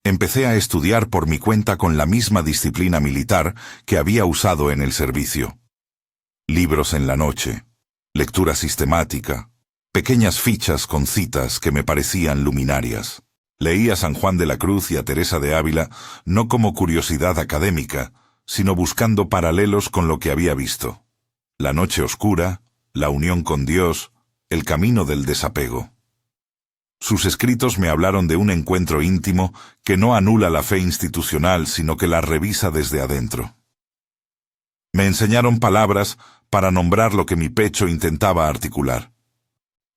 Empecé a estudiar por mi cuenta con la misma disciplina militar que había usado en el servicio. Libros en la noche, lectura sistemática, pequeñas fichas con citas que me parecían luminarias. Leí a San Juan de la Cruz y a Teresa de Ávila no como curiosidad académica, sino buscando paralelos con lo que había visto. La noche oscura, la unión con Dios, el camino del desapego. Sus escritos me hablaron de un encuentro íntimo que no anula la fe institucional, sino que la revisa desde adentro. Me enseñaron palabras para nombrar lo que mi pecho intentaba articular.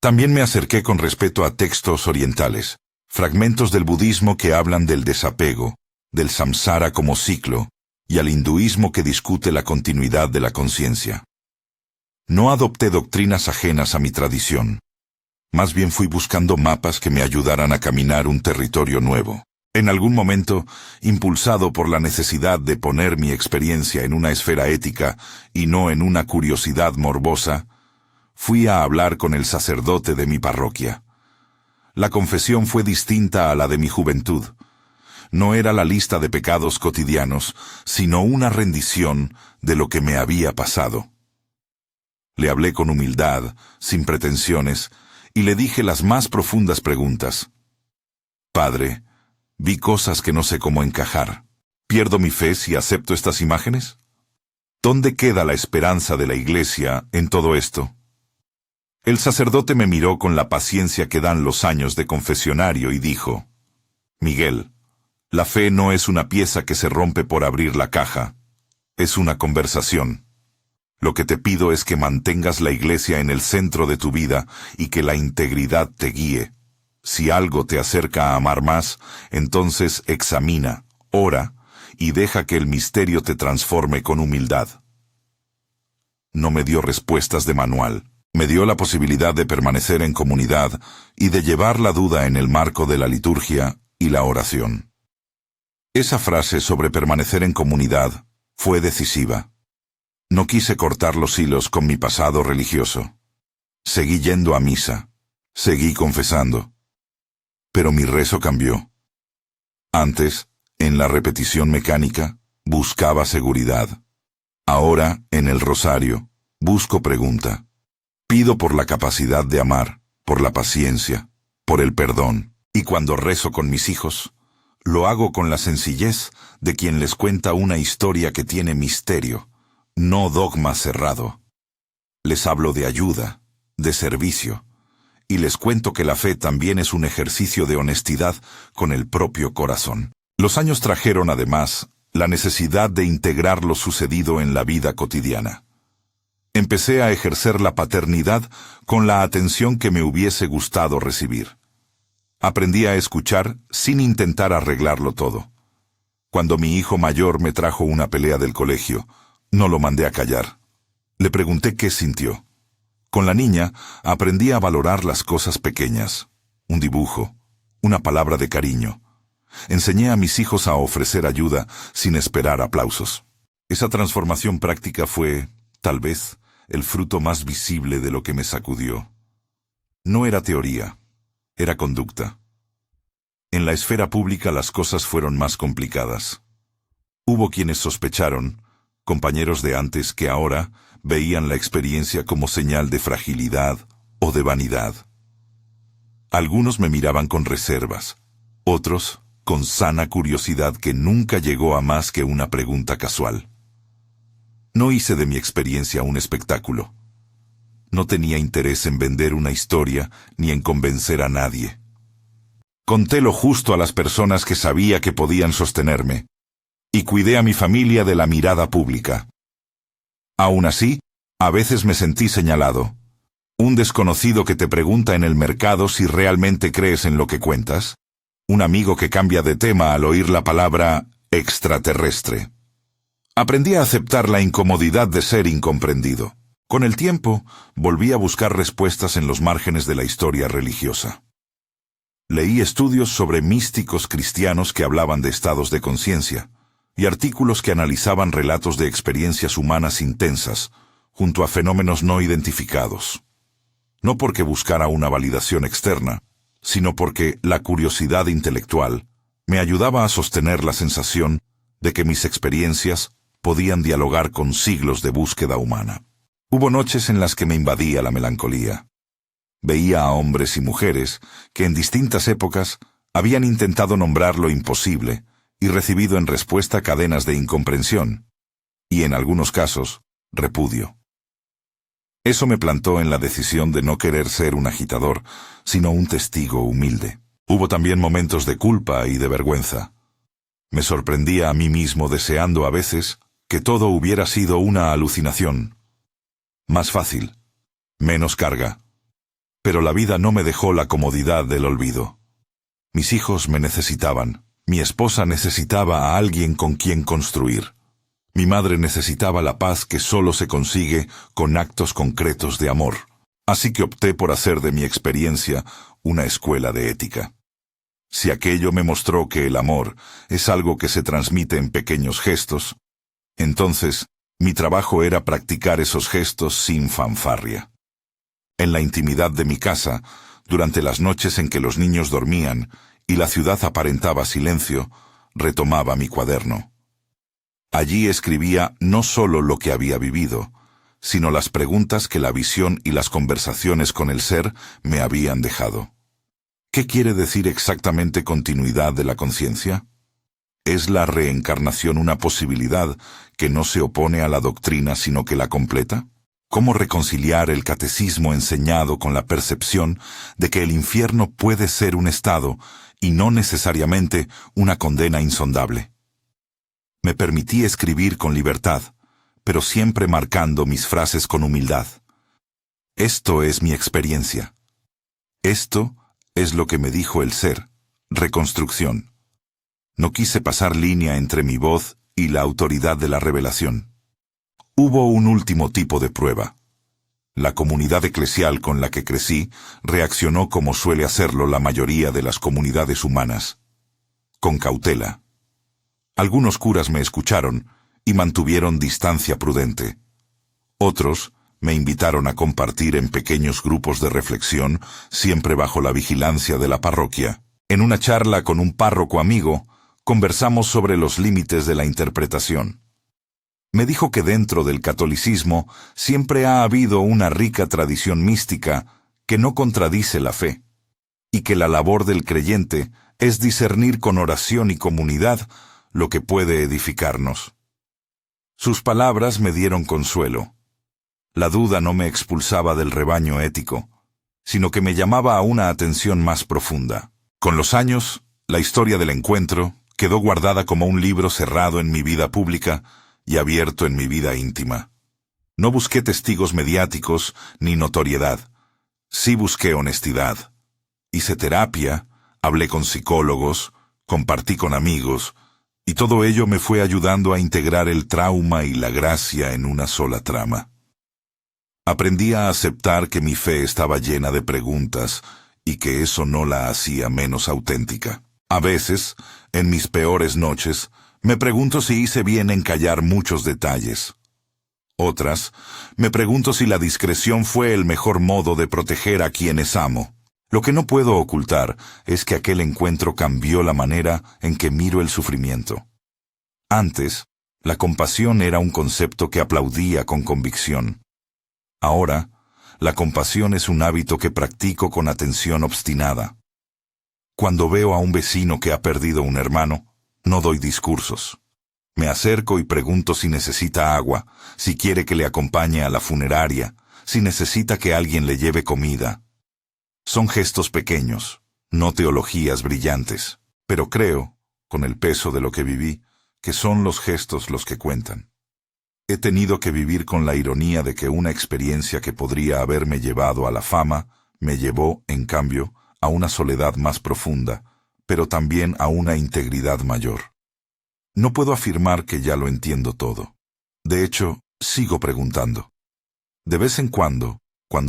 También me acerqué con respeto a textos orientales, fragmentos del budismo que hablan del desapego, del samsara como ciclo, y al hinduismo que discute la continuidad de la conciencia. No adopté doctrinas ajenas a mi tradición. Más bien fui buscando mapas que me ayudaran a caminar un territorio nuevo. En algún momento, impulsado por la necesidad de poner mi experiencia en una esfera ética y no en una curiosidad morbosa, Fui a hablar con el sacerdote de mi parroquia. La confesión fue distinta a la de mi juventud. No era la lista de pecados cotidianos, sino una rendición de lo que me había pasado. Le hablé con humildad, sin pretensiones, y le dije las más profundas preguntas. Padre, vi cosas que no sé cómo encajar. ¿Pierdo mi fe si acepto estas imágenes? ¿Dónde queda la esperanza de la Iglesia en todo esto? El sacerdote me miró con la paciencia que dan los años de confesionario y dijo, Miguel, la fe no es una pieza que se rompe por abrir la caja. Es una conversación. Lo que te pido es que mantengas la Iglesia en el centro de tu vida y que la integridad te guíe. Si algo te acerca a amar más, entonces examina, ora y deja que el misterio te transforme con humildad. No me dio respuestas de manual. Me dio la posibilidad de permanecer en comunidad y de llevar la duda en el marco de la liturgia y la oración. Esa frase sobre permanecer en comunidad fue decisiva. No quise cortar los hilos con mi pasado religioso. Seguí yendo a misa, seguí confesando. Pero mi rezo cambió. Antes, en la repetición mecánica, buscaba seguridad. Ahora, en el rosario, busco pregunta. Pido por la capacidad de amar, por la paciencia, por el perdón, y cuando rezo con mis hijos, lo hago con la sencillez de quien les cuenta una historia que tiene misterio, no dogma cerrado. Les hablo de ayuda, de servicio, y les cuento que la fe también es un ejercicio de honestidad con el propio corazón. Los años trajeron además la necesidad de integrar lo sucedido en la vida cotidiana. Empecé a ejercer la paternidad con la atención que me hubiese gustado recibir. Aprendí a escuchar sin intentar arreglarlo todo. Cuando mi hijo mayor me trajo una pelea del colegio, no lo mandé a callar. Le pregunté qué sintió. Con la niña aprendí a valorar las cosas pequeñas, un dibujo, una palabra de cariño. Enseñé a mis hijos a ofrecer ayuda sin esperar aplausos. Esa transformación práctica fue, tal vez, el fruto más visible de lo que me sacudió. No era teoría, era conducta. En la esfera pública las cosas fueron más complicadas. Hubo quienes sospecharon, compañeros de antes que ahora veían la experiencia como señal de fragilidad o de vanidad. Algunos me miraban con reservas, otros con sana curiosidad que nunca llegó a más que una pregunta casual. No hice de mi experiencia un espectáculo. No tenía interés en vender una historia ni en convencer a nadie. Conté lo justo a las personas que sabía que podían sostenerme, y cuidé a mi familia de la mirada pública. Aún así, a veces me sentí señalado. Un desconocido que te pregunta en el mercado si realmente crees en lo que cuentas. Un amigo que cambia de tema al oír la palabra extraterrestre. Aprendí a aceptar la incomodidad de ser incomprendido. Con el tiempo, volví a buscar respuestas en los márgenes de la historia religiosa. Leí estudios sobre místicos cristianos que hablaban de estados de conciencia, y artículos que analizaban relatos de experiencias humanas intensas, junto a fenómenos no identificados. No porque buscara una validación externa, sino porque la curiosidad intelectual me ayudaba a sostener la sensación de que mis experiencias podían dialogar con siglos de búsqueda humana. Hubo noches en las que me invadía la melancolía. Veía a hombres y mujeres que en distintas épocas habían intentado nombrar lo imposible y recibido en respuesta cadenas de incomprensión, y en algunos casos, repudio. Eso me plantó en la decisión de no querer ser un agitador, sino un testigo humilde. Hubo también momentos de culpa y de vergüenza. Me sorprendía a mí mismo deseando a veces que todo hubiera sido una alucinación. Más fácil, menos carga. Pero la vida no me dejó la comodidad del olvido. Mis hijos me necesitaban. Mi esposa necesitaba a alguien con quien construir. Mi madre necesitaba la paz que solo se consigue con actos concretos de amor. Así que opté por hacer de mi experiencia una escuela de ética. Si aquello me mostró que el amor es algo que se transmite en pequeños gestos, entonces mi trabajo era practicar esos gestos sin fanfarria. En la intimidad de mi casa, durante las noches en que los niños dormían y la ciudad aparentaba silencio, retomaba mi cuaderno. Allí escribía no solo lo que había vivido, sino las preguntas que la visión y las conversaciones con el ser me habían dejado. ¿Qué quiere decir exactamente continuidad de la conciencia? ¿Es la reencarnación una posibilidad que no se opone a la doctrina sino que la completa? ¿Cómo reconciliar el catecismo enseñado con la percepción de que el infierno puede ser un estado y no necesariamente una condena insondable? Me permití escribir con libertad, pero siempre marcando mis frases con humildad. Esto es mi experiencia. Esto es lo que me dijo el ser, reconstrucción. No quise pasar línea entre mi voz y la autoridad de la revelación. Hubo un último tipo de prueba. La comunidad eclesial con la que crecí reaccionó como suele hacerlo la mayoría de las comunidades humanas, con cautela. Algunos curas me escucharon y mantuvieron distancia prudente. Otros me invitaron a compartir en pequeños grupos de reflexión, siempre bajo la vigilancia de la parroquia. En una charla con un párroco amigo, conversamos sobre los límites de la interpretación. Me dijo que dentro del catolicismo siempre ha habido una rica tradición mística que no contradice la fe, y que la labor del creyente es discernir con oración y comunidad lo que puede edificarnos. Sus palabras me dieron consuelo. La duda no me expulsaba del rebaño ético, sino que me llamaba a una atención más profunda. Con los años, la historia del encuentro quedó guardada como un libro cerrado en mi vida pública y abierto en mi vida íntima. No busqué testigos mediáticos ni notoriedad. Sí busqué honestidad. Hice terapia, hablé con psicólogos, compartí con amigos, y todo ello me fue ayudando a integrar el trauma y la gracia en una sola trama. Aprendí a aceptar que mi fe estaba llena de preguntas y que eso no la hacía menos auténtica. A veces, en mis peores noches, me pregunto si hice bien en callar muchos detalles. Otras, me pregunto si la discreción fue el mejor modo de proteger a quienes amo. Lo que no puedo ocultar es que aquel encuentro cambió la manera en que miro el sufrimiento. Antes, la compasión era un concepto que aplaudía con convicción. Ahora, la compasión es un hábito que practico con atención obstinada. Cuando veo a un vecino que ha perdido un hermano, no doy discursos. Me acerco y pregunto si necesita agua, si quiere que le acompañe a la funeraria, si necesita que alguien le lleve comida. Son gestos pequeños, no teologías brillantes, pero creo, con el peso de lo que viví, que son los gestos los que cuentan. He tenido que vivir con la ironía de que una experiencia que podría haberme llevado a la fama, me llevó, en cambio, a una soledad más profunda, pero también a una integridad mayor. No puedo afirmar que ya lo entiendo todo. De hecho, sigo preguntando. De vez en cuando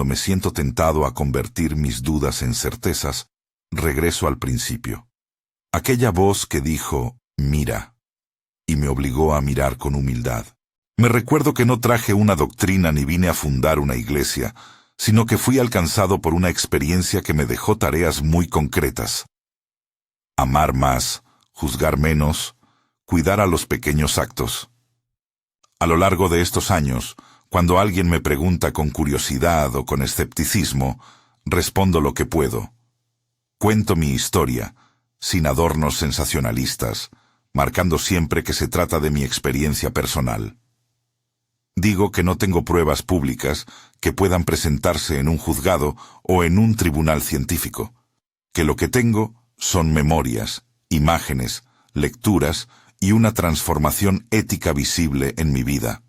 me siento tentado a convertir mis dudas en certezas, regreso al principio. Aquella voz que dijo, mira, y me obligó a mirar con humildad. Me recuerdo que no traje una doctrina ni vine a fundar una iglesia, sino que fui alcanzado por una experiencia que me dejó tareas muy concretas. Amar más, juzgar menos, cuidar a los pequeños actos. A lo largo de estos años, cuando alguien me pregunta con curiosidad o con escepticismo, respondo lo que puedo. Cuento mi historia, sin adornos sensacionalistas, marcando siempre que se trata de mi experiencia personal. Digo que no tengo pruebas públicas que puedan presentarse en un juzgado o en un tribunal científico, que lo que tengo son memorias, imágenes, lecturas y una transformación ética visible en mi vida.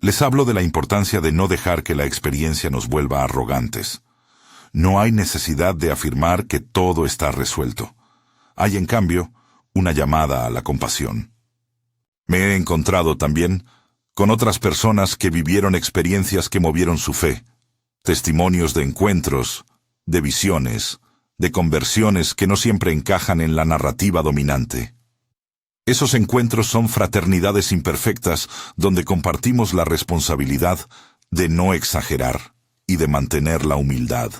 Les hablo de la importancia de no dejar que la experiencia nos vuelva arrogantes. No hay necesidad de afirmar que todo está resuelto. Hay, en cambio, una llamada a la compasión. Me he encontrado también con otras personas que vivieron experiencias que movieron su fe, testimonios de encuentros, de visiones, de conversiones que no siempre encajan en la narrativa dominante. Esos encuentros son fraternidades imperfectas donde compartimos la responsabilidad de no exagerar y de mantener la humildad.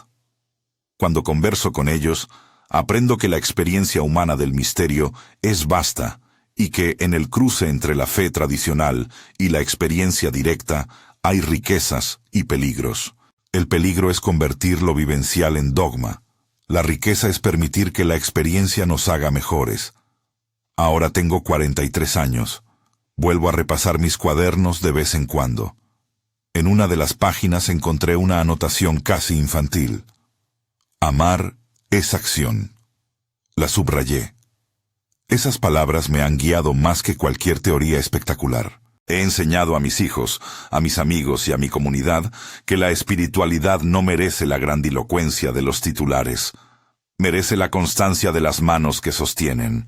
Cuando converso con ellos, aprendo que la experiencia humana del misterio es vasta y que en el cruce entre la fe tradicional y la experiencia directa hay riquezas y peligros. El peligro es convertir lo vivencial en dogma. La riqueza es permitir que la experiencia nos haga mejores. Ahora tengo 43 años. Vuelvo a repasar mis cuadernos de vez en cuando. En una de las páginas encontré una anotación casi infantil. Amar es acción. La subrayé. Esas palabras me han guiado más que cualquier teoría espectacular. He enseñado a mis hijos, a mis amigos y a mi comunidad que la espiritualidad no merece la grandilocuencia de los titulares. Merece la constancia de las manos que sostienen.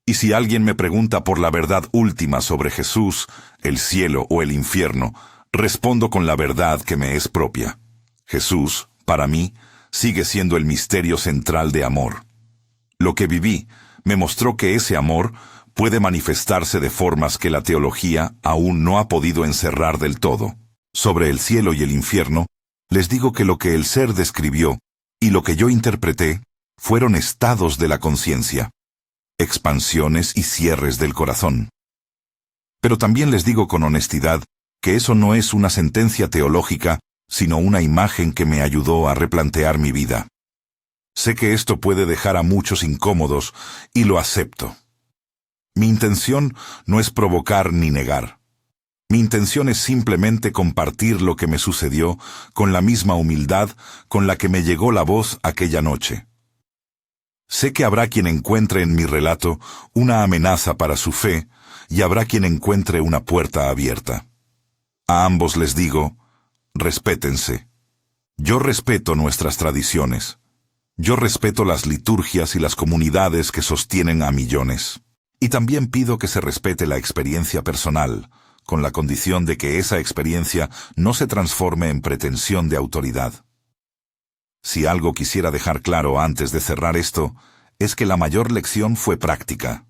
Y si alguien me pregunta por la verdad última sobre Jesús, el cielo o el infierno, respondo con la verdad que me es propia. Jesús, para mí, sigue siendo el misterio central de amor. Lo que viví me mostró que ese amor puede manifestarse de formas que la teología aún no ha podido encerrar del todo. Sobre el cielo y el infierno, les digo que lo que el ser describió y lo que yo interpreté fueron estados de la conciencia, expansiones y cierres del corazón. Pero también les digo con honestidad que eso no es una sentencia teológica, sino una imagen que me ayudó a replantear mi vida. Sé que esto puede dejar a muchos incómodos, y lo acepto. Mi intención no es provocar ni negar. Mi intención es simplemente compartir lo que me sucedió con la misma humildad con la que me llegó la voz aquella noche. Sé que habrá quien encuentre en mi relato una amenaza para su fe, y habrá quien encuentre una puerta abierta. A ambos les digo, respétense. Yo respeto nuestras tradiciones. Yo respeto las liturgias y las comunidades que sostienen a millones. Y también pido que se respete la experiencia personal, con la condición de que esa experiencia no se transforme en pretensión de autoridad. Si algo quisiera dejar claro antes de cerrar esto, es que la mayor lección fue práctica.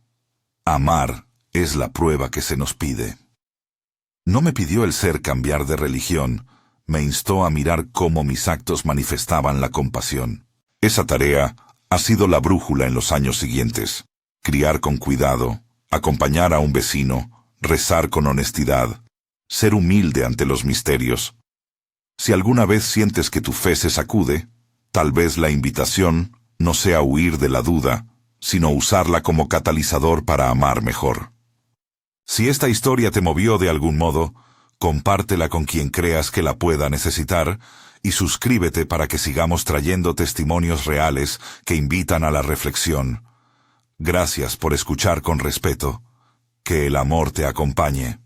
Amar es la prueba que se nos pide. No me pidió el ser cambiar de religión, me instó a mirar cómo mis actos manifestaban la compasión. Esa tarea ha sido la brújula en los años siguientes. Criar con cuidado, acompañar a un vecino, rezar con honestidad, ser humilde ante los misterios. Si alguna vez sientes que tu fe se sacude, tal vez la invitación no sea huir de la duda, sino usarla como catalizador para amar mejor. Si esta historia te movió de algún modo, compártela con quien creas que la pueda necesitar y suscríbete para que sigamos trayendo testimonios reales que invitan a la reflexión. Gracias por escuchar con respeto. Que el amor te acompañe.